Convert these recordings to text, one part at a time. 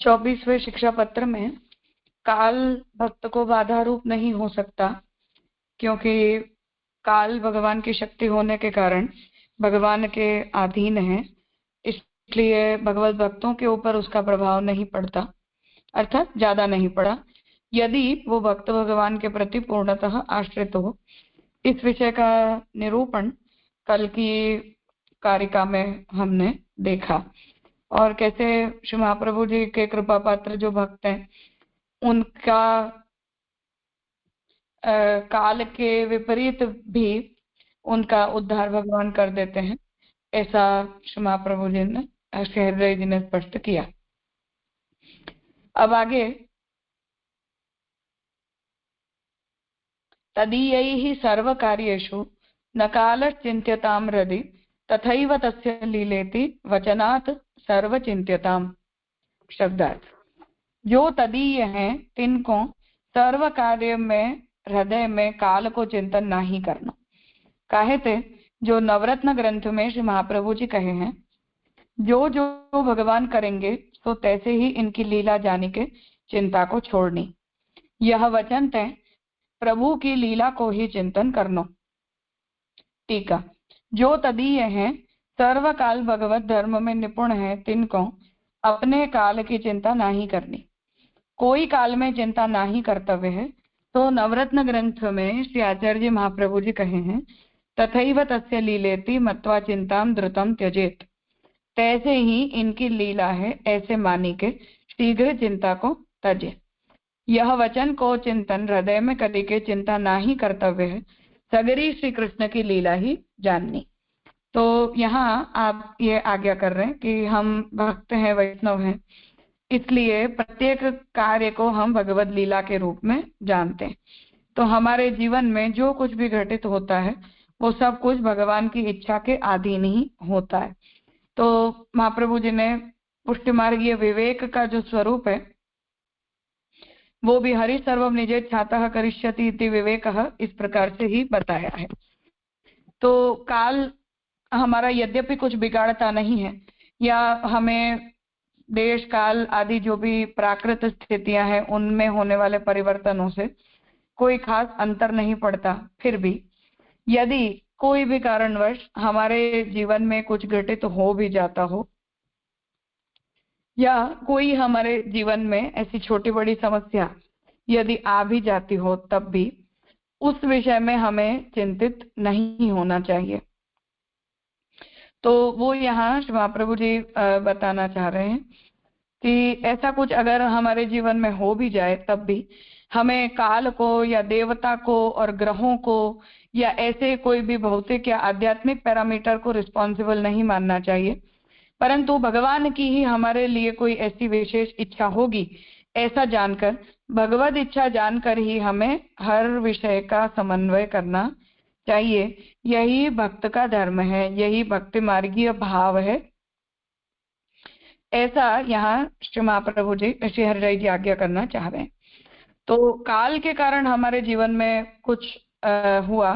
24वें शिक्षा पत्र में काल भक्त को बाधा रूप नहीं हो सकता, क्योंकि काल भगवान की शक्ति होने के कारण भगवान के अधीन है, इसलिए भगवत भक्तों के ऊपर उसका प्रभाव नहीं पड़ता, अर्थात ज्यादा नहीं पड़ा, यदि वो भक्त भगवान के प्रति पूर्णतः आश्रित हो। इस विषय का निरूपण कल की कारिका में हमने देखा, और कैसे श्री महाप्रभु जी के कृपा पात्र जो भक्त हैं उनका काल के विपरीत भी उनका उद्धार भगवान कर देते हैं, ऐसा श्री महाप्रभु जी ने, श्री हृदय जी ने स्पष्ट किया। अब आगे, तदीयैः सर्वकार्येषु न कालश्चिन्त्यतां हृदि तथैव तस्य लीलेति वचनात् सर्वचिन्त्यताम्। शब्दार्थ, जो तदीय हैं तिनको सर्व कार्य में हृदय में काल को चिंतन नहीं करना। काहे थे, जो नवरत्न ग्रंथ में श्री महाप्रभु जी कहे हैं, जो जो भगवान करेंगे तो तैसे ही इनकी लीला जानी के चिंता को छोड़नी। यह वचन तय प्रभु की लीला को ही चिंतन करनो। टीका, जो तदीय हैं सर्व काल भगवत धर्म में निपुण है तिनको अपने काल की चिंता नहीं करनी। कोई काल में चिंता नहीं कर्तव्य है, तो नवरत्न ग्रंथ में श्री आचार्य जी महाप्रभु जी कहे हैं, तथैव तस्य लीलेति मत्वा चिंताम द्रुतम त्यजेत। तैसे ही इनकी लीला है, ऐसे मानी के शीघ्र चिंता को तजे। यह वचन को चिंतन हृदय में कदी के चिंता नहीं कर्तव्य है, सगरी श्री कृष्ण की लीला ही जाननी। तो यहाँ आप ये आज्ञा कर रहे हैं कि हम भक्त हैं, वैष्णव हैं, इसलिए प्रत्येक कार्य को हम भगवत लीला के रूप में जानते हैं। तो हमारे जीवन में जो कुछ भी घटित होता है वो सब कुछ भगवान की इच्छा के अधीन ही होता है। तो महाप्रभु जी ने पुष्टि मार्गीय विवेक का जो स्वरूप है वो भी हरि सर्वम निजेच्छातः करिष्यति इति विवेकः इस प्रकार से ही बताया है। तो काल हमारा यद्यपि कुछ बिगाड़ता नहीं है, या हमें देश काल आदि जो भी प्राकृत स्थितियां हैं उनमें होने वाले परिवर्तनों से कोई खास अंतर नहीं पड़ता, फिर भी यदि कोई भी कारणवश हमारे जीवन में कुछ घटित हो भी जाता हो, या कोई हमारे जीवन में ऐसी छोटी बड़ी समस्या यदि आ भी जाती हो, तब भी उस विषय में हमें चिंतित नहीं होना चाहिए। तो वो यहाँ श्री महाप्रभु जी बताना चाह रहे हैं कि ऐसा कुछ अगर हमारे जीवन में हो भी जाए, तब भी हमें काल को या देवता को और ग्रहों को या ऐसे कोई भी भौतिक या आध्यात्मिक पैरामीटर को रिस्पॉन्सिबल नहीं मानना चाहिए, परंतु भगवान की ही हमारे लिए कोई ऐसी विशेष इच्छा होगी, ऐसा जानकर, भगवत इच्छा जानकर ही हमें हर विषय का समन्वय करना चाहिए। यही भक्त का धर्म है, यही भक्ति मार्गीय भाव है, ऐसा यहाँ श्री महाप्रभु जी, श्री हरिराय जी आज्ञा करना चाह रहे हैं। तो काल के कारण हमारे जीवन में कुछ हुआ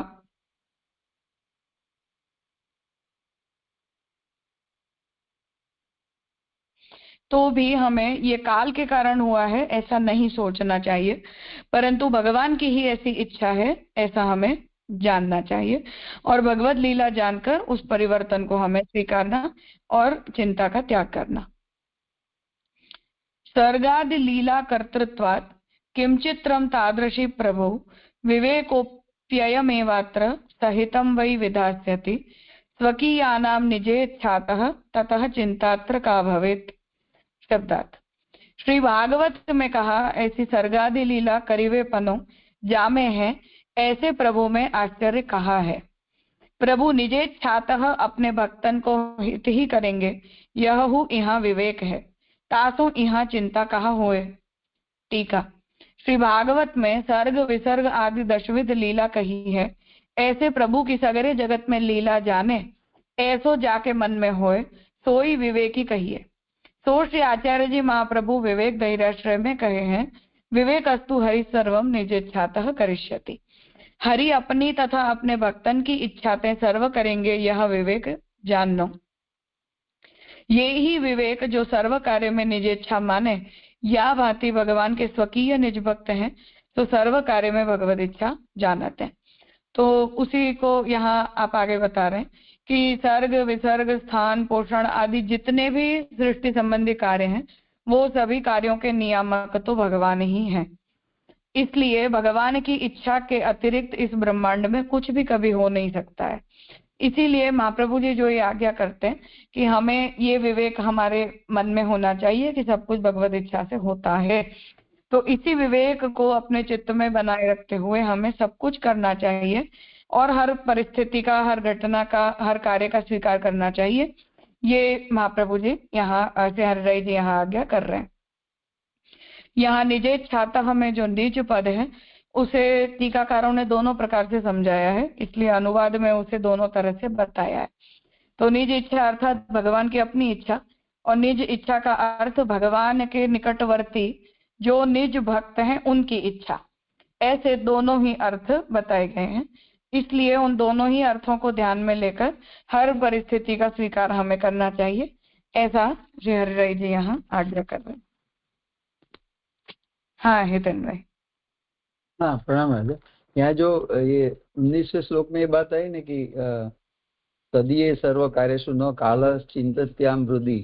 तो भी हमें ये काल के कारण हुआ है ऐसा नहीं सोचना चाहिए, परंतु भगवान की ही ऐसी इच्छा है ऐसा हमें जानना चाहिए, और भगवत लीला जानकर उस परिवर्तन को हमें स्वीकारना और चिंता का त्याग करना। सर्गादि लीला कर्तृत्वात् किंचित्रम तादृशी प्रभु विवेकोप्ययमेवात्र सहितं वै विधास्यति स्वकीयानां निजेच्छातः ततः चिंतात्र का भवेत्। शब्दार्थ, श्री भागवत में कहा, ऐसी सर्गादि लीला करीवे पनो जामे है, ऐसे प्रभु में आश्चर्य कहा है। प्रभु निजेच्छातः अपने भक्तन को हित ही करेंगे, यह हु यहाँ विवेक है, तासो यहाँ चिंता कहा होए। टीका, श्री भागवत में सर्ग विसर्ग आदि दशविध लीला कही है, ऐसे प्रभु की सगरे जगत में लीला जाने, ऐसो जाके मन में होए, सोई विवेकी कहिए। सो श्री आचार्य जी महाप्रभु विवेक धैर्याश्रय में कहे हैं, विवेक अस्तु हरि सर्वम निजेच्छातः करिष्यति। हरि अपनी तथा अपने भक्तन की इच्छातें सर्व करेंगे, यह विवेक जाननो। ये ही विवेक जो सर्व कार्य में निज इच्छा माने, या भांति भगवान के स्वकीय निज भक्त हैं, तो सर्व कार्य में भगवत इच्छा जानते हैं। तो उसी को यहाँ आप आगे बता रहे हैं कि सर्ग विसर्ग स्थान पोषण आदि जितने भी सृष्टि संबंधी कार्य हैं, वो सभी कार्यों के नियामक तो भगवान ही हैं। इसलिए भगवान की इच्छा के अतिरिक्त इस ब्रह्मांड में कुछ भी कभी हो नहीं सकता है। इसीलिए महाप्रभु जी जो ये आज्ञा करते हैं कि हमें ये विवेक हमारे मन में होना चाहिए कि सब कुछ भगवत इच्छा से होता है। तो इसी विवेक को अपने चित्त में बनाए रखते हुए हमें सब कुछ करना चाहिए और हर परिस्थिति का, हर घटना का, हर कार्य का स्वीकार करना चाहिए। ये महाप्रभु जी यहाँ श्री हरिराय जी यहाँ आज्ञा कर रहे हैं। यहाँ निजेच्छातः में जो निज पद है उसे टीकाकारों ने दोनों प्रकार से समझाया है, इसलिए अनुवाद में उसे दोनों तरह से बताया है। तो निज इच्छा अर्थात भगवान की अपनी इच्छा, और निज इच्छा का अर्थ भगवान के निकटवर्ती जो निज भक्त हैं उनकी इच्छा। ऐसे दोनों ही अर्थ बताए गए हैं, इसलिए उन दोनों ही अर्थों को ध्यान में लेकर हर परिस्थिति का स्वीकार हमें करना चाहिए, ऐसा श्री हरिराय जी यहाँ आज्ञा कर रहे हैं। हाँ हितेन भाई। हाँ प्रणाम राजा। यहाँ जो ये 19वें श्लोक में ये बात आई ना कि तदीय सर्व कार्येषु न काल चिंतत्याम हृदि,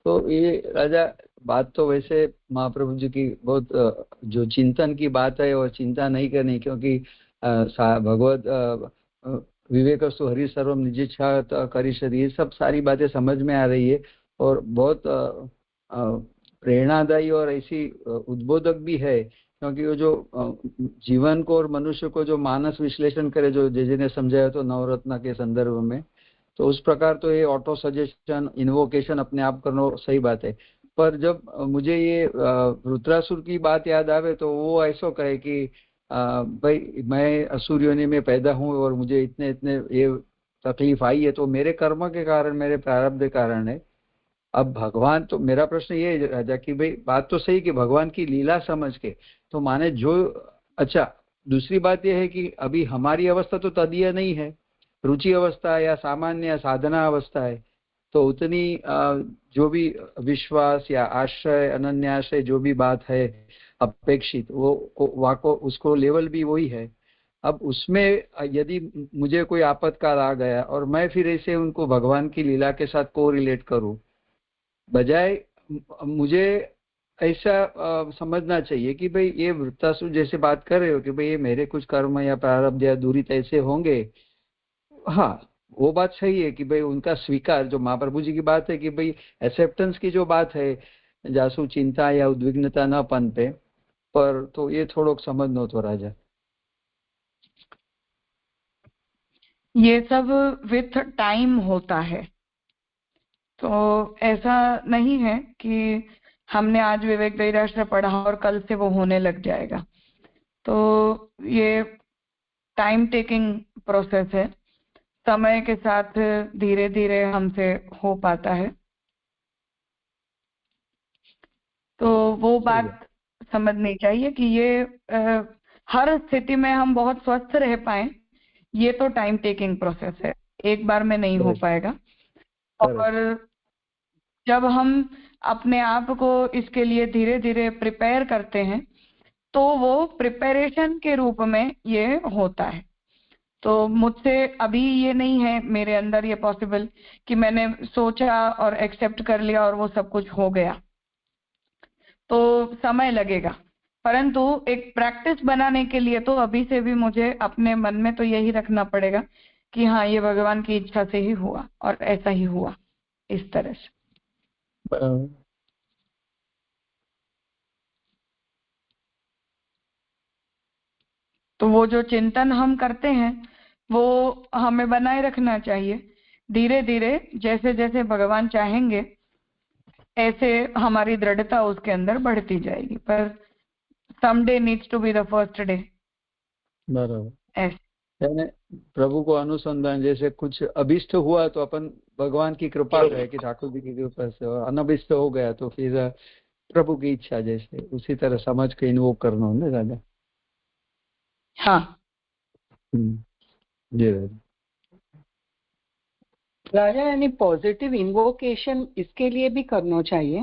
तो ये राजा बात तो वैसे महाप्रभु जी की बहुत जो चिंतन की बात है और चिंता नहीं करनी, क्योंकि भगवत विवेकस्तु हरि सर्वम निजेच्छा करिष्यति, ये सब सारी बातें समझ में आ रही है और बहुत प्रेरणादायी और ऐसी उद्बोधक भी है, क्योंकि वो जो जीवन को और मनुष्य को जो मानस विश्लेषण करे, जो जे ने समझाया तो नवरत्न के संदर्भ में, तो उस प्रकार तो ये ऑटो सजेशन इन्वोकेशन अपने आप करना सही बात है। पर जब मुझे ये रुद्रासुर की बात याद आवे तो वो ऐसा कहे कि भाई मैं असुर योनि में पैदा हूँ और मुझे इतने इतने ये तकलीफ आई है, तो मेरे कर्म के कारण, मेरे प्रारब्ध के कारण है। अब भगवान, तो मेरा प्रश्न ये है राजा कि भाई बात तो सही कि भगवान की लीला समझ के तो माने जो, अच्छा दूसरी बात यह है कि अभी हमारी अवस्था तो तदीय नहीं है, रुचि अवस्था या सामान्य साधना अवस्था है, तो उतनी जो भी विश्वास या आश्रय अनन्याश्रय जो भी बात है अपेक्षित वो उसको लेवल भी वही है। अब उसमें यदि मुझे कोई आपत्काल आ गया और मैं फिर ऐसे उनको भगवान की लीला के साथ को रिलेट करूं, बजाय मुझे ऐसा समझना चाहिए कि भाई ये वृत्तासुर जैसे बात कर रहे हो कि भाई ये मेरे कुछ कर्म या प्रारब्ध या दूरित ऐसे होंगे, हाँ वो बात सही है कि भाई उनका स्वीकार, जो महाप्रभु जी की बात है कि भाई एक्सेप्टेंस की जो बात है, जासु चिंता या उद्विग्नता न पनपे, पर तो ये थोड़ा समझनो तो राजा। ये सब विथ टाइम होता है, तो ऐसा नहीं है कि हमने आज विवेक दैराष्ट्र पढ़ा और कल से वो होने लग जाएगा। तो ये टाइम टेकिंग प्रोसेस है, समय के साथ धीरे धीरे हमसे हो पाता है। तो वो बात समझनी चाहिए कि ये हर स्थिति में हम बहुत स्वस्थ रह पाए, ये तो टाइम टेकिंग प्रोसेस है, एक बार में नहीं हो पाएगा। और जब हम अपने आप को इसके लिए धीरे धीरे प्रिपेयर करते हैं तो वो प्रिपरेशन के रूप में ये होता है। तो मुझसे अभी ये नहीं है मेरे अंदर ये पॉसिबल कि मैंने सोचा और एक्सेप्ट कर लिया और वो सब कुछ हो गया, तो समय लगेगा। परंतु एक प्रैक्टिस बनाने के लिए तो अभी से भी मुझे अपने मन में तो यही रखना पड़ेगा कि हाँ ये भगवान की इच्छा से ही हुआ और ऐसा ही हुआ, इस तरह से। तो वो जो चिंतन हम करते हैं वो हमें बनाए रखना चाहिए। धीरे धीरे जैसे जैसे भगवान चाहेंगे ऐसे हमारी दृढ़ता उसके अंदर बढ़ती जाएगी, पर someday needs to be the first day। बराबर ऐसे प्रभु को अनुसंधान, जैसे कुछ अभिष्ट हुआ तो अपन भगवान की कृपा है कि ठाकुर जी की कृपा से, और अनभिष्ट हो गया तो फिर प्रभु की इच्छा, जैसे उसी तरह समझ के इन्वोक करना है दादा। हाँ जी। राजा यानी पॉजिटिव इन्वोकेशन इसके लिए भी करना चाहिए।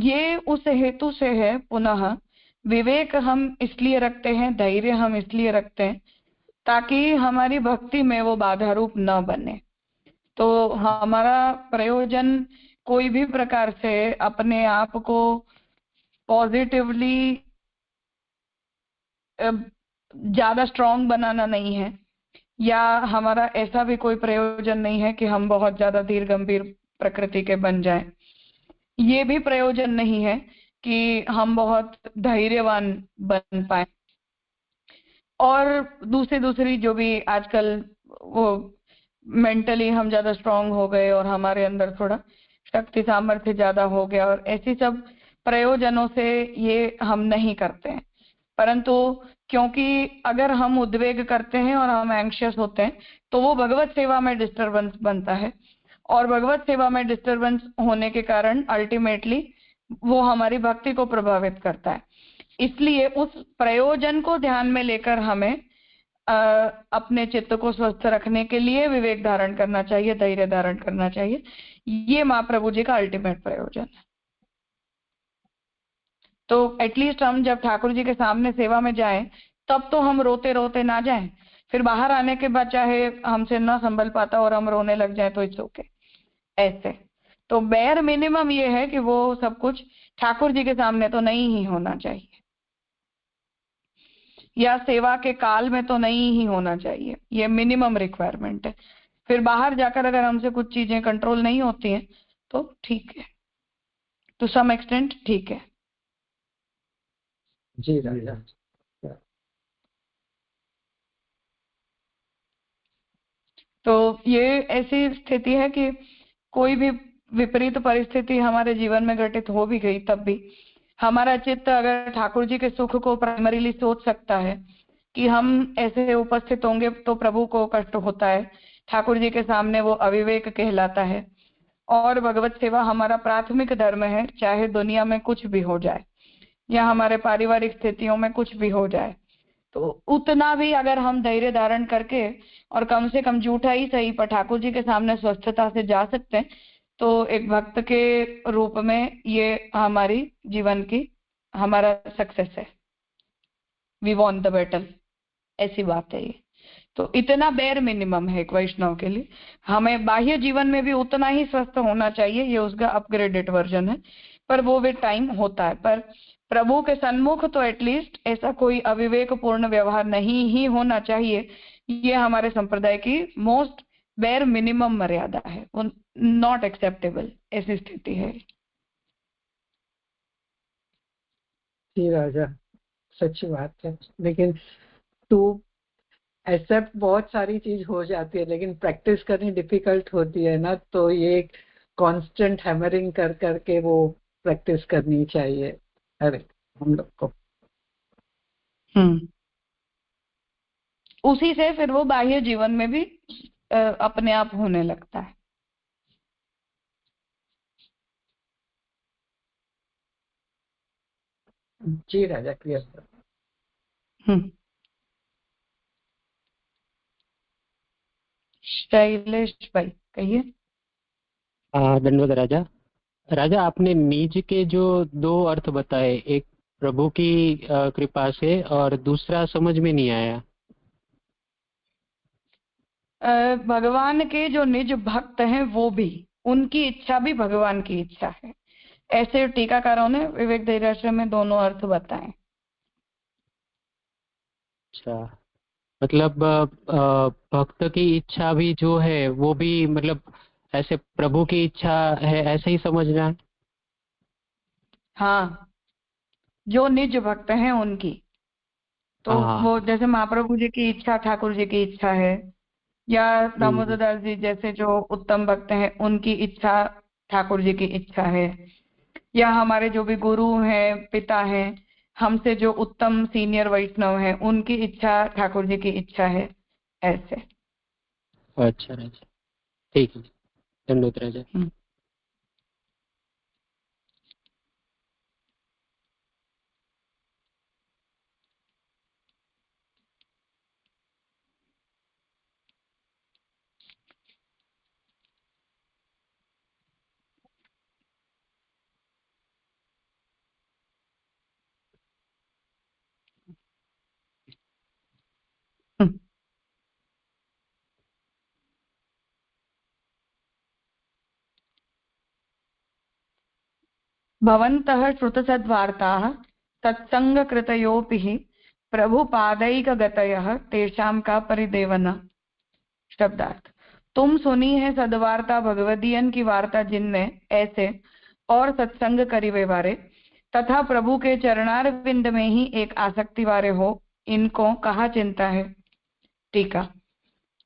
ये उस हेतु से है, पुनः विवेक हम इसलिए रखते हैं, धैर्य हम इसलिए रखते हैं ताकि हमारी भक्ति में वो बाधा रूप न बने। तो हमारा प्रयोजन कोई भी प्रकार से अपने आप को पॉजिटिवली ज्यादा स्ट्रांग बनाना नहीं है, या हमारा ऐसा भी कोई प्रयोजन नहीं है कि हम बहुत ज्यादा धीर गंभीर प्रकृति के बन जाएं। ये भी प्रयोजन नहीं है कि हम बहुत धैर्यवान बन पाए। और दूसरी जो भी आजकल वो मेंटली हम ज्यादा स्ट्रांग हो गए और हमारे अंदर थोड़ा शक्ति सामर्थ्य ज्यादा हो गया, और ऐसी सब प्रयोजनों से ये हम नहीं करते हैं। परंतु क्योंकि अगर हम उद्वेग करते हैं और हम एंग्शियस होते हैं तो वो भगवत सेवा में डिस्टरबेंस बनता है, और भगवत सेवा में डिस्टरबेंस होने के कारण अल्टीमेटली वो हमारी भक्ति को प्रभावित करता है। इसलिए उस प्रयोजन को ध्यान में लेकर हमें अपने चित्त को स्वस्थ रखने के लिए विवेक धारण करना चाहिए, धैर्य धारण करना चाहिए। ये महाप्रभु जी का अल्टीमेट प्रयोजन है। तो एटलीस्ट हम जब ठाकुर जी के सामने सेवा में जाएं तब तो हम रोते रोते ना जाएं, फिर बाहर आने के बाद चाहे हमसे ना संभल पाता और हम रोने लग जाए तो इट्स ओके। ऐसे तो बेयर मिनिमम ये है कि वो सब कुछ ठाकुर जी के सामने तो नहीं ही होना चाहिए, या सेवा के काल में तो नहीं ही होना चाहिए। ये मिनिमम रिक्वायरमेंट है। फिर बाहर जाकर अगर हमसे कुछ चीजें कंट्रोल नहीं होती हैं तो ठीक है, टू सम एक्सटेंट ठीक है। जी राजा। तो ये ऐसी स्थिति है कि कोई भी विपरीत परिस्थिति हमारे जीवन में घटित हो भी गई तब भी हमारा चित्त अगर ठाकुर जी के सुख को प्राइमरीली सोच सकता है कि हम ऐसे उपस्थित होंगे तो प्रभु को कष्ट होता है, ठाकुर जी के सामने वो अविवेक कहलाता है, और भगवत सेवा हमारा प्राथमिक धर्म है, चाहे दुनिया में कुछ भी हो जाए या हमारे पारिवारिक स्थितियों में कुछ भी हो जाए। तो उतना भी अगर हम धैर्य धारण करके और कम से कम झूठा ही सही पर ठाकुर जी के सामने स्वस्थता से जा सकते हैं तो एक भक्त के रूप में ये हमारी जीवन की हमारा सक्सेस है। वी वॉन द बैटल, ऐसी बात है ये। तो इतना बेयर मिनिमम है एक वैष्णव के लिए। हमें बाह्य जीवन में भी उतना ही स्वस्थ होना चाहिए, ये उसका अपग्रेडेड वर्जन है, पर वो भी टाइम होता है। पर प्रभु के सन्मुख तो एटलीस्ट ऐसा कोई अविवेक पूर्ण व्यवहार नहीं ही होना चाहिए। ये हमारे संप्रदाय की मोस्ट बेयर मिनिमम मर्यादा है, वो नॉट एक्सेप्टेबल, ऐसी स्थिति है। जी राजा, सच्ची बात है। लेकिन टू एक्सेप्ट बहुत सारी चीज हो जाती है, लेकिन प्रैक्टिस करनी डिफिकल्ट होती है ना, तो ये कांस्टेंट हैमरिंग कर करके वो प्रैक्टिस करनी चाहिए अरे हम लोग को। उसी से फिर वो बाह्य जीवन में भी अपने आप होने लगता है। जी राजा, क्लियर। शैलेश भाई कहिए। धन्यवाद राजा। राजा, आपने निज के जो दो अर्थ बताए, एक प्रभु की कृपा से और दूसरा समझ में नहीं आया। भगवान के जो निज भक्त हैं वो भी, उनकी इच्छा भी भगवान की इच्छा है, ऐसे टीकाकारों ने विवेक धैर्याश्रम में दोनों अर्थ बताए। अच्छा, मतलब भक्त की इच्छा भी जो है वो भी मतलब ऐसे प्रभु की इच्छा है, ऐसे ही समझना है। हाँ, जो निज भक्त हैं उनकी, तो हाँ। वो जैसे महाप्रभु जी की इच्छा ठाकुर जी की इच्छा है, या दामोदर दास जी जैसे जो उत्तम भक्त हैं उनकी इच्छा ठाकुर जी की इच्छा है, या हमारे जो भी गुरु हैं, पिता हैं, हमसे जो उत्तम सीनियर वैष्णव हैं उनकी इच्छा ठाकुर जी की इच्छा है, ऐसे। अच्छा राजा, ठीक है, धन्यवाद राजा। भवन्तः श्रुतसद्वार्ताः सत्सङ्गकृतयोऽपि हि प्रभुपादैकगतयः तेषां का परिदेवना। शब्दार्थ, तुम सुनी है सद्वार्ता भगवदीयन की वार्ता जिनमें ऐसे और सत्संग करीवे वारे तथा प्रभु के चरणारविंद में ही एक आसक्ति वारे हो, इनको कहा चिंता है। टीका,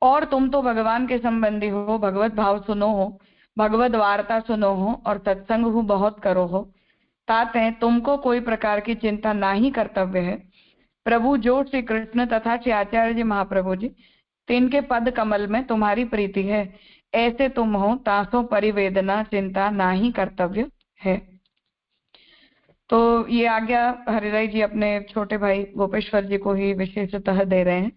और तुम तो भगवान के संबंधी हो, भगवत भाव सुनो हो, भगवत वार्ता सुनो हो और सत्संग हो बहुत करो हो, ताते तुमको कोई प्रकार की चिंता ना ही कर्तव्य है। प्रभु जो श्री कृष्ण तथा श्री आचार्य जी महाप्रभु जी तिनके पद कमल में तुम्हारी प्रीति है, ऐसे तुम हो तासो परिवेदना चिंता ना ही कर्तव्य है। तो ये आज्ञा हरिराय जी अपने छोटे भाई गोपेश्वर जी को ही विशेषतः दे रहे हैं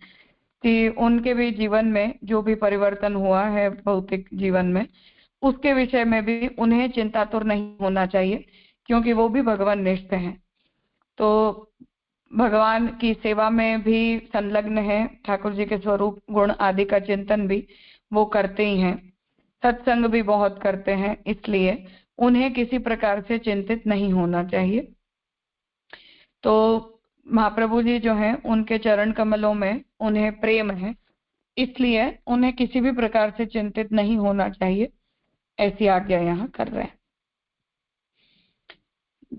कि उनके भी जीवन में जो भी परिवर्तन हुआ है भौतिक जीवन में, उसके विषय में भी उन्हें चिंतातुर नहीं होना चाहिए, क्योंकि वो भी भगवान निष्ठ हैं। तो भगवान की सेवा में भी संलग्न है, ठाकुर जी के स्वरूप गुण आदि का चिंतन भी वो करते ही हैं, सत्संग भी बहुत करते हैं, इसलिए उन्हें किसी प्रकार से चिंतित नहीं होना चाहिए। तो महाप्रभु जी जो हैं उनके चरण कमलों में उन्हें प्रेम है, इसलिए उन्हें किसी भी प्रकार से चिंतित नहीं होना चाहिए, ऐसी आज्ञा यहाँ कर रहे हैं।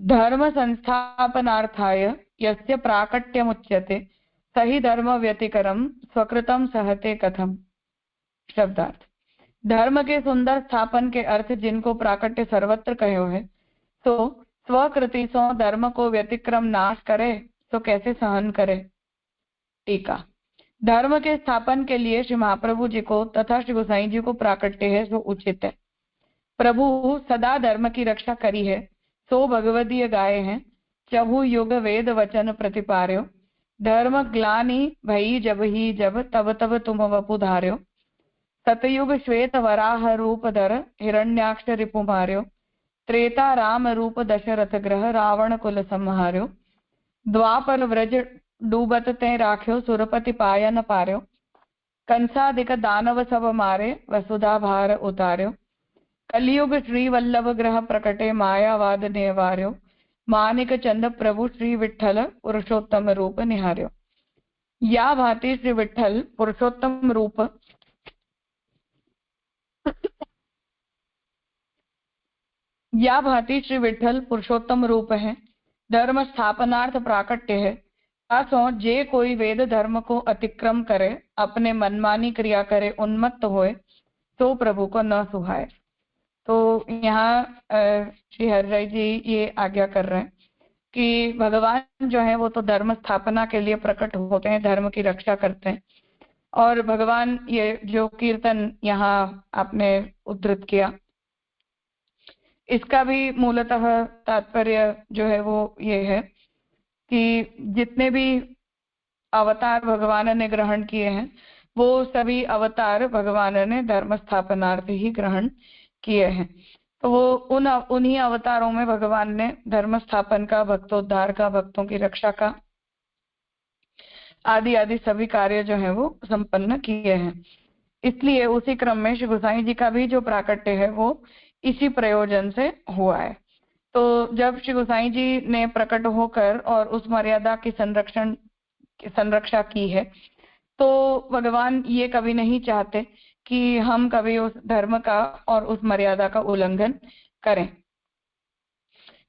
धर्म संस्थापनार्थाय यस्य प्राकट्यमुच्यते सही धर्म व्यतिकरम स्वकृतम सहते कथम। शब्दार्थ, धर्म के सुंदर स्थापन के अर्थ जिनको प्राकट्य सर्वत्र कहो है, तो स्वकृति सो धर्म को व्यतिक्रम नाश करे तो कैसे सहन करे। टीका, धर्म के स्थापन के लिए श्री महाप्रभु जी को तथा श्री गोसाई जी को प्राकट्य है सो उचित है। प्रभु सदा धर्म की रक्षा करी है, सो भगवदीय गाये हैं, चहु युग वेद वचन प्रतिपार्यो, धर्म ग्लानि भई जब ही जब तब तब तुम वपु धार्यो, सतयुग श्वेत वराह रूप धर हिरण्याक्ष रिपु मार्यो, त्रेता राम रूप दशरथ ग्रह रावण कुल संहार्यो, द्वापर व्रज डूबत ते राख्यो सुरपति पाया न पार्यो, कंसादिक दानव सब मारे वसुधा भार उतार्यो, कलियुग श्री वल्लभ ग्रह प्रकटे मायावाद निवार्यो, मानिक चंद प्रभु श्री विठ्ठल पुरुषोत्तम रूप निहार्यो। या भांति श्री विठ्ठल पुरुषोत्तम रूप या भांति श्री विठ्ठल पुरुषोत्तम रूप है, धर्म स्थापनार्थ प्राकट्य है, असो जे कोई वेद धर्म को अतिक्रम करे, अपने मनमानी क्रिया करे, उन्मत्त होए, तो प्रभु को न सुहाए। तो यहाँ श्री हरिराय जी ये आज्ञा कर रहे हैं कि भगवान जो है वो तो धर्म स्थापना के लिए प्रकट होते हैं, धर्म की रक्षा करते हैं। और भगवान ये जो कीर्तन यहाँ आपने उद्धृत किया, इसका भी मूलतः तात्पर्य जो है वो ये है कि जितने भी अवतार भगवान ने ग्रहण किए हैं, वो सभी अवतार भगवान ने धर्म स्थापनार्थ ही ग्रहण किए हैं। तो वो उन्हीं अवतारों में भगवान ने धर्म स्थापन का, भक्तोद्धार का, भक्तों की रक्षा का आदि आदि सभी कार्य जो है वो संपन्न किए हैं। इसलिए उसी क्रम में श्री गोसाई जी का भी जो प्राकट्य है वो इसी प्रयोजन से हुआ है। तो जब श्री गोसाई जी ने प्रकट होकर और उस मर्यादा की संरक्षा की है, तो भगवान ये कभी नहीं चाहते कि हम कभी उस धर्म का और उस मर्यादा का उल्लंघन करें।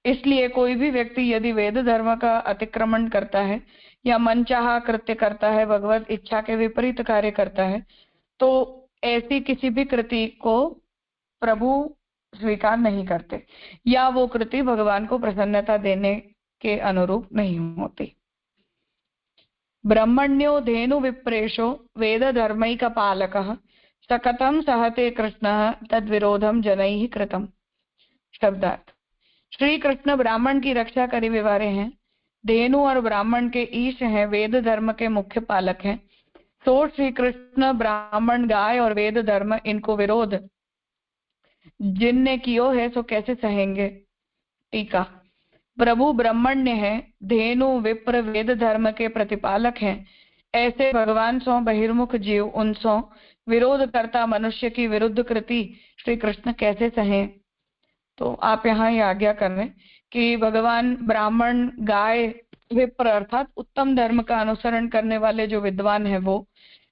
इसलिए कोई भी व्यक्ति यदि वेद धर्म का अतिक्रमण करता है या मनचाहा कृत्य करता है, भगवत इच्छा के विपरीत कार्य करता है, तो ऐसी किसी भी कृति को प्रभु स्वीकार नहीं करते, या वो कृति भगवान को प्रसन्नता देने के अनुरूप नहीं होती। ब्रह्मण्यो धेनु विप्रेशो वेद धर्मैक पालकः सकथं सहते कृष्णः तद विरोधम जनैः कृतम। शब्दार्थ, श्री कृष्ण ब्राह्मण की रक्षा करे विवारे हैं, धेनु और ब्राह्मण के ईश हैं, वेद धर्म के मुख्य पालक हैं। सो श्री कृष्ण ब्राह्मण गाय और वेद धर्म इनको विरोध जिनने कियो है सो कैसे सहेंगे। टीका, प्रभु ब्रह्मण्य है, धेनु विप्र वेद धर्म के प्रतिपालक हैं, ऐसे भगवान सो बहिर्मुख जीव उनसो विरोध करता मनुष्य की विरुद्ध कृति श्री कृष्ण कैसे सहें। तो आप यहाँ ये आज्ञा कर रहे हैं कि भगवान ब्राह्मण, गाय, विप्र अर्थात उत्तम धर्म का अनुसरण करने वाले जो विद्वान है वो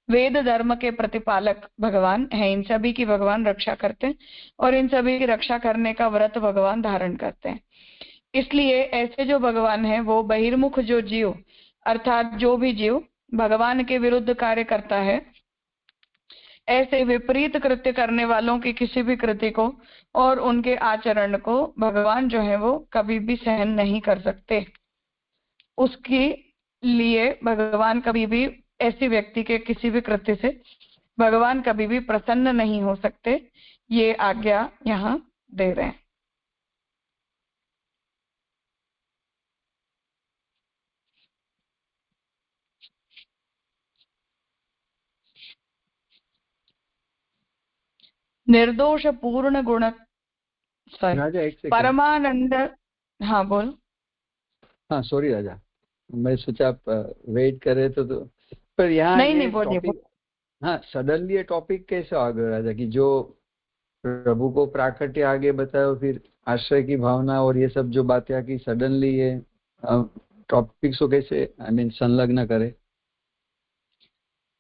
वेद धर्म के प्रतिपालक भगवान है। इन सभी की भगवान रक्षा करते हैं और इन सभी की रक्षा करने का व्रत भगवान धारण करते हैं। इसलिए ऐसे जो भगवान है वो बहिर्मुख जो जीव अर्थात जो भी जीव भगवान के विरुद्ध कार्य करता है, ऐसे विपरीत कृत्य करने वालों की किसी भी कृति को और उनके आचरण को भगवान जो है वो कभी भी सहन नहीं कर सकते। उसके लिए भगवान कभी भी ऐसी व्यक्ति के किसी भी कृत्य से भगवान कभी भी प्रसन्न नहीं हो सकते। ये आज्ञा यहाँ दे रहे हैं। निर्दोष पूर्ण गुण राजा एक सेकंड। परमानंद। हाँ बोल। हाँ सॉरी राजा, मैं सोचा आप वेट कर रहे थे तो पर यहाँ नहीं बोलिए। हाँ सडनली ये टॉपिक कैसे आ गया राजा कि जो प्रभु को प्राकट्य आगे बताओ, फिर आश्रय की भावना और ये सब जो बातें आकी सडनली ये टॉपिक्स को कैसे संलग्न करे?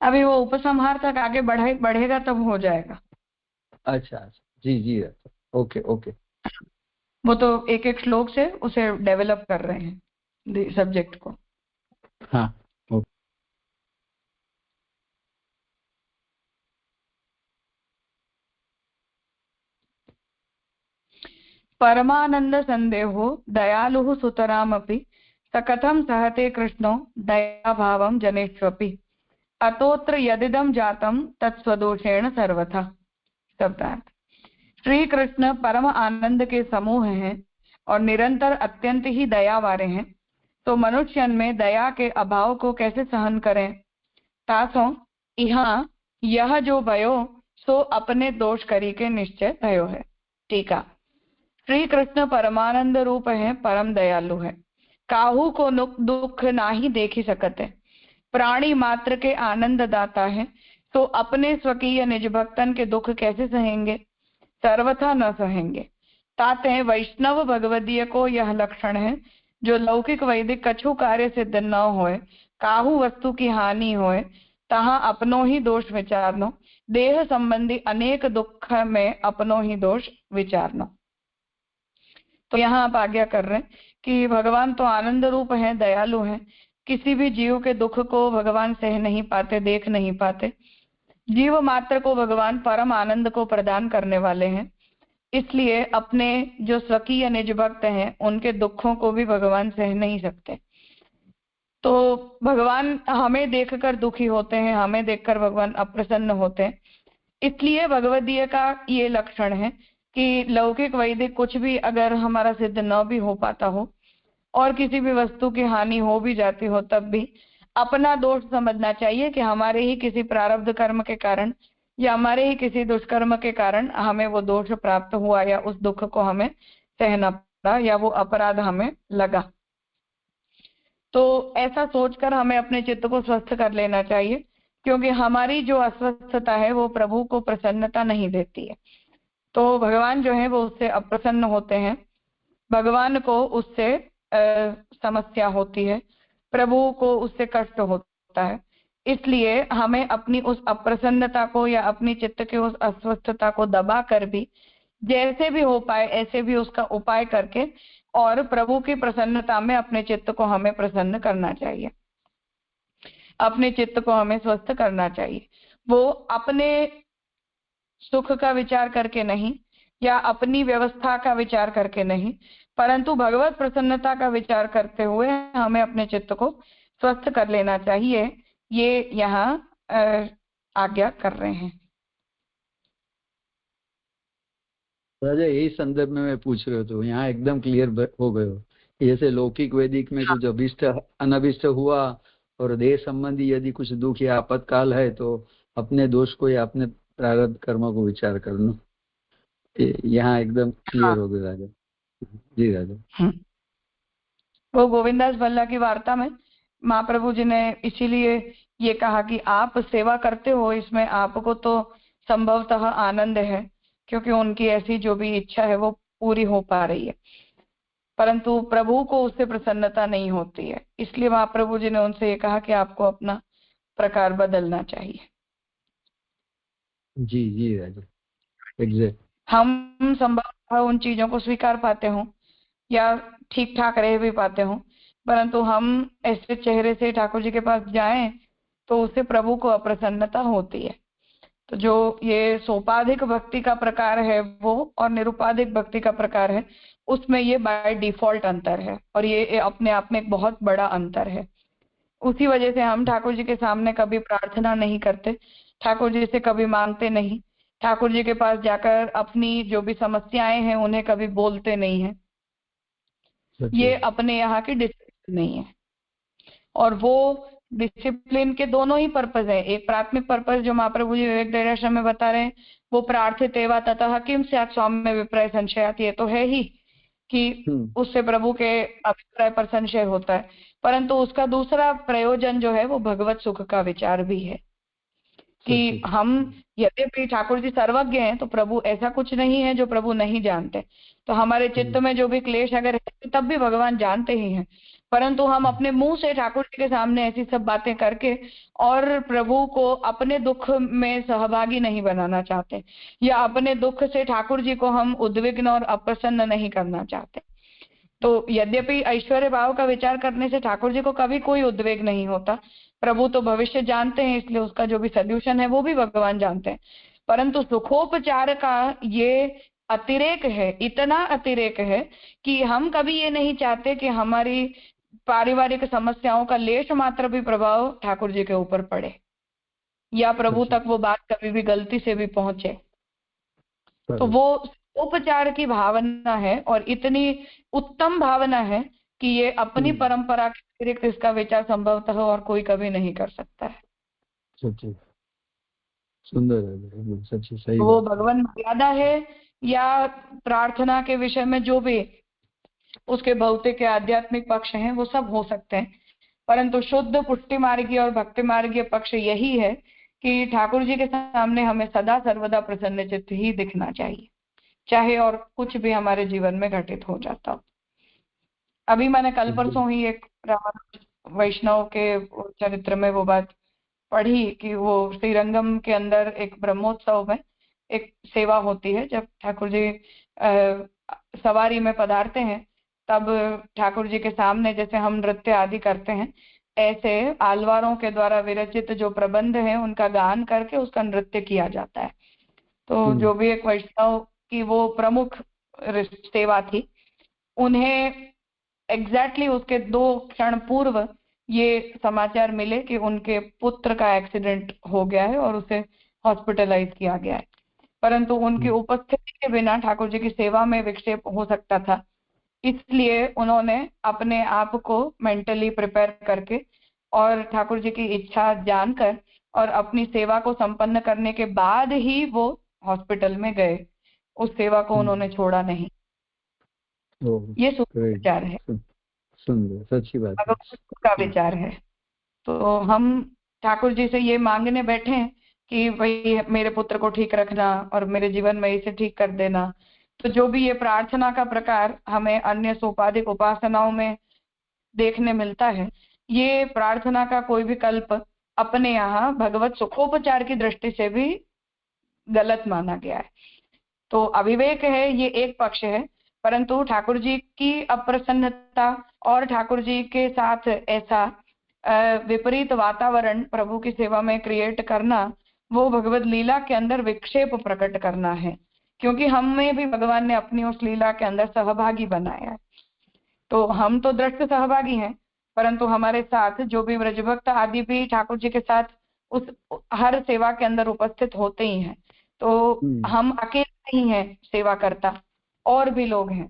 अभी वो उपसंहार तक आगे बढ़ेगा तब हो जाएगा। अच्छा जी जी ओके ओके। वो तो एक एक श्लोक से उसे डेवलप कर रहे हैं सब्जेक्ट को। हाँ ओके। परमानंद संदेहो दयालुः सुतरामपि स कथं सहते कृष्णो दयाभावं जनेष्वपि अतोत्र यदिदं जातं तत्स्वदोषेण सर्वथा। शब्दार्थ। श्री कृष्ण परम आनंद के समूह हैं और निरंतर अत्यंत ही दया वाले हैं, तो मनुष्यन में दया के अभाव को कैसे सहन करें। तासो यहाँ यह जो भयो सो अपने दोष करी के निश्चय भयो है। टीका। श्री कृष्ण परमानंद रूप है, परम दयालु है, काहू को दुख नाही देखी सकते, प्राणी मात्र के आनंद दाता है, तो अपने स्वकीय निज भक्तन के दुख कैसे सहेंगे, सर्वथा न सहेंगे। ताते वैष्णव भगवदीय को यह लक्षण है, जो लौकिक वैदिक कछु कार्य सिद्ध न होए, काहू वस्तु की हानि होए, तहाँ अपनो ही दोष विचारनो, देह संबंधी अनेक दुख में अपनो ही दोष विचारनो। तो यहाँ आप आज्ञा कर रहे हैं कि भगवान तो आनंद रूप है, दयालु हैं, किसी भी जीव के दुख को भगवान सह नहीं पाते, देख नहीं पाते। जीव मात्र को भगवान परम आनंद को प्रदान करने वाले हैं, इसलिए अपने जो स्वकीय निज भक्त हैं उनके दुखों को भी भगवान सह नहीं सकते। तो भगवान हमें देखकर दुखी होते हैं, हमें देखकर भगवान अप्रसन्न होते हैं। इसलिए भगवदीय का ये लक्षण है कि लौकिक वैदिक कुछ भी अगर हमारा सिद्ध न भी हो पाता हो और किसी भी वस्तु की हानि हो भी जाती हो, तब भी अपना दोष समझना चाहिए कि हमारे ही किसी प्रारब्ध कर्म के कारण या हमारे ही किसी दुष्कर्म के कारण हमें वो दोष प्राप्त हुआ या उस दुख को हमें सहना पड़ा या वो अपराध हमें लगा। तो ऐसा सोचकर हमें अपने चित्त को स्वस्थ कर लेना चाहिए, क्योंकि हमारी जो अस्वस्थता है वो प्रभु को प्रसन्नता नहीं देती है। तो भगवान जो है वो उससे अप्रसन्न होते हैं, भगवान को उससे समस्या होती है, प्रभु को उससे कष्ट होता है। इसलिए हमें अपनी उस अप्रसन्नता को या अपनी चित्त के उस अस्वस्थता को दबा कर भी जैसे भी हो पाए ऐसे भी उसका उपाय करके और प्रभु की प्रसन्नता में अपने चित्त को हमें प्रसन्न करना चाहिए, अपने चित्त को हमें स्वस्थ करना चाहिए। वो अपने सुख का विचार करके नहीं या अपनी व्यवस्था का विचार करके नहीं, परंतु भगवत प्रसन्नता का विचार करते हुए हमें अपने चित्त को स्वस्थ कर लेना चाहिए। ये यहाँ आज्ञा कर रहे हैं। राजा यही संदर्भ में मैं पूछ रहे तो यहाँ एकदम क्लियर हो गए हो। जैसे लौकिक वैदिक में कुछ अभिष्ट अनभिष्ट हुआ और देह संबंधी यदि कुछ दुख या आपातकाल है तो अपने दोष को या अपने प्रारब्ध कर्म को विचार करना, यहाँ एकदम क्लियर हो गया राजा। जी राजा। वो गोविंदास भल्ला की वार्ता में महाप्रभु जी ने इसीलिए ये कहा कि आप सेवा करते हो, इसमें आपको तो संभवतः आनंद है, क्योंकि उनकी ऐसी जो भी इच्छा है वो पूरी हो पा रही है। परंतु प्रभु को उससे प्रसन्नता नहीं होती है। इसलिए महाप्रभु जी ने उनसे ये कहा कि आपको अपना प्रकार बदलना चाहिए। जी जी राजा, एग्जैक्ट। हम संभवतः उन चीजों को स्वीकार पाते हों या ठीक ठाक रह भी पाते हों, परंतु हम ऐसे चेहरे से ठाकुर जी के पास जाएं तो उससे प्रभु को अप्रसन्नता होती है। तो जो ये सोपाधिक भक्ति का प्रकार है वो और निरुपाधिक भक्ति का प्रकार है, उसमें ये बाय डिफॉल्ट अंतर है, और ये अपने आप में एक बहुत बड़ा अंतर है। उसी वजह से हम ठाकुर जी के सामने कभी प्रार्थना नहीं करते, ठाकुर जी से कभी मांगते नहीं, ठाकुर जी के पास जाकर अपनी जो भी समस्याएं हैं उन्हें कभी बोलते नहीं है। ये अपने यहाँ की डिसिप्लिन नहीं है। और वो डिसिप्लिन के दोनों ही पर्पज है। एक प्राथमिक पर्पज जो महाप्रभु जी विवेक दयाश्रम में बता रहे हैं, वो प्रार्थित एवा ततः किम स्यात् स्वाम्य विप्रय संशयात्, ये तो है ही कि उससे प्रभु के अभिप्राय पर संशय होता है, परंतु उसका दूसरा प्रयोजन जो है वो भगवत सुख का विचार भी है कि हम यद्यपि ठाकुर जी सर्वज्ञ हैं, तो प्रभु ऐसा कुछ नहीं है जो प्रभु नहीं जानते। तो हमारे चित्त में जो भी क्लेश अगर है तब भी भगवान जानते ही हैं, परंतु हम अपने मुंह से ठाकुर जी के सामने ऐसी सब बातें करके और प्रभु को अपने दुख में सहभागी नहीं बनाना चाहते, या अपने दुख से ठाकुर जी को हम उद्विग्न और अप्रसन्न नहीं करना चाहते। तो यद्यपि ऐश्वर्य भाव का विचार करने से ठाकुर जी को कभी कोई उद्वेग नहीं होता, प्रभु तो भविष्य जानते हैं, इसलिए उसका जो भी सॉल्यूशन है वो भी भगवान जानते हैं, परंतु सुखोपचार का ये अतिरेक है, इतना अतिरेक है कि हम कभी ये नहीं चाहते कि हमारी पारिवारिक समस्याओं का लेश मात्र भी प्रभाव ठाकुर जी के ऊपर पड़े, या प्रभु तक वो बात कभी भी गलती से भी पहुंचे। तो वो उपचार की भावना है, और इतनी उत्तम भावना है कि ये अपनी परंपरा के अतिरिक्त इसका विचार संभवतः और कोई कभी नहीं कर सकता है। सच्ची सुंदर है, सच्ची सही। वो भगवान मर्यादा है या प्रार्थना के विषय में जो भी उसके भौतिक या आध्यात्मिक पक्ष हैं वो सब हो सकते हैं, परंतु शुद्ध पुष्टि मार्गीय और भक्ति मार्गीय पक्ष यही है कि ठाकुर जी के सामने हमें सदा सर्वदा प्रसन्न चित्त ही दिखना चाहिए, चाहे और कुछ भी हमारे जीवन में घटित हो जाता हो। अभी मैंने कल परसों ही एक वैष्णव के चरित्र में वो बात पढ़ी कि वो श्रीरंगम के अंदर एक ब्रह्मोत्सव में एक सेवा होती है। जब ठाकुर जी सवारी में पधारते हैं तब ठाकुर जी के सामने जैसे हम नृत्य आदि करते हैं, ऐसे आलवारों के द्वारा विरचित जो प्रबंध हैं उनका गान करके उसका नृत्य किया जाता है। तो जो भी एक वैष्णव की वो प्रमुख सेवा थी, उन्हें एग्जैक्टली उसके 2 क्षण पूर्व ये समाचार मिले कि उनके पुत्र का एक्सीडेंट हो गया है और उसे हॉस्पिटलाइज किया गया है, परंतु उनकी उपस्थिति के बिना ठाकुर जी की सेवा में विक्षेप हो सकता था, इसलिए उन्होंने अपने आप को मेंटली प्रिपेयर करके और ठाकुर जी की इच्छा जानकर और अपनी सेवा को संपन्न करने के बाद ही वो हॉस्पिटल में गए। उस सेवा को उन्होंने छोड़ा नहीं। ये विचार है, सुंदर, सच्ची बात है, का विचार है। तो हम ठाकुर जी से ये मांगने बैठे हैं कि भाई मेरे पुत्र को ठीक रखना और मेरे जीवन में इसे ठीक कर देना। तो जो भी ये प्रार्थना का प्रकार हमें अन्य सोपाधिक उपासनाओं में देखने मिलता है, ये प्रार्थना का कोई भी कल्प अपने यहाँ भगवत सुखोपचार की दृष्टि से भी गलत माना गया है। तो अविवेक है, ये एक पक्ष है, परंतु ठाकुर जी की अप्रसन्नता और ठाकुर जी के साथ ऐसा विपरीत वातावरण प्रभु की सेवा में क्रिएट करना, वो भगवत लीला के अंदर विक्षेप प्रकट करना है, क्योंकि हमें भी भगवान ने अपनी उस लीला के अंदर सहभागी बनाया है। तो हम तो दृष्ट सहभागी हैं, परंतु हमारे साथ जो भी ब्रजभक्त आदि भी ठाकुर जी के साथ उस हर सेवा के अंदर उपस्थित होते ही हैं। तो हम अकेले नहीं हैं सेवा करता, और भी लोग हैं।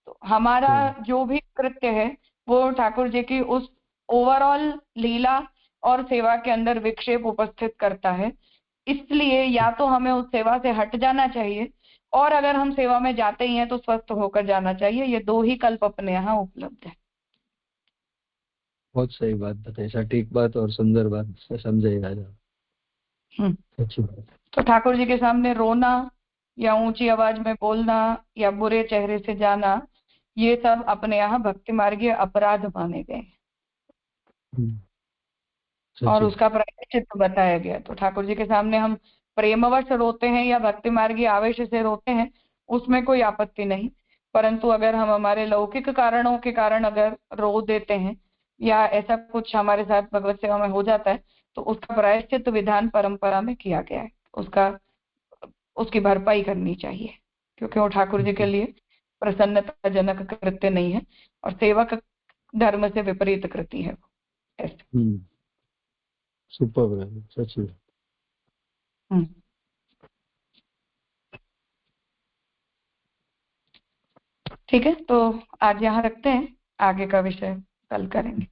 तो हमारा जो भी कृत्य है वो ठाकुर जी की उस ओवरऑल लीला और सेवा के अंदर विक्षेप उपस्थित करता है। इसलिए या तो हमें उस सेवा से हट जाना चाहिए, और अगर हम सेवा में जाते ही हैं तो स्वस्थ होकर जाना चाहिए। ये 2 ही कल्प अपने यहाँ उपलब्ध है। बहुत सही बात बताई, सटीक बात और सुंदर बात समझाई राजा। अच्छी बात। तो ठाकुर जी के सामने रोना या ऊंची आवाज में बोलना या बुरे चेहरे से जाना, ये सब अपने यहाँ भक्ति मार्गीय अपराध माने गए और उसका प्रायश्चित बताया गया। तो ठाकुर जी के सामने हम प्रेमवश रोते हैं या भक्ति मार्गीय आवेश से रोते हैं, उसमें कोई आपत्ति नहीं, परंतु अगर हम हमारे लौकिक कारणों के कारण अगर रो देते हैं या ऐसा कुछ हमारे साथ भगवत सेवा में हो जाता है, तो उसका प्रायश्चित विधान परंपरा में किया गया है, उसकी भरपाई करनी चाहिए, क्योंकि वो ठाकुर जी के लिए प्रसन्नताजनक कृत्य नहीं है और सेवक धर्म से विपरीत कृति है। ऐसे सुपर, सच में। ठीक है, तो आज यहाँ रखते हैं, आगे का विषय कल करेंगे।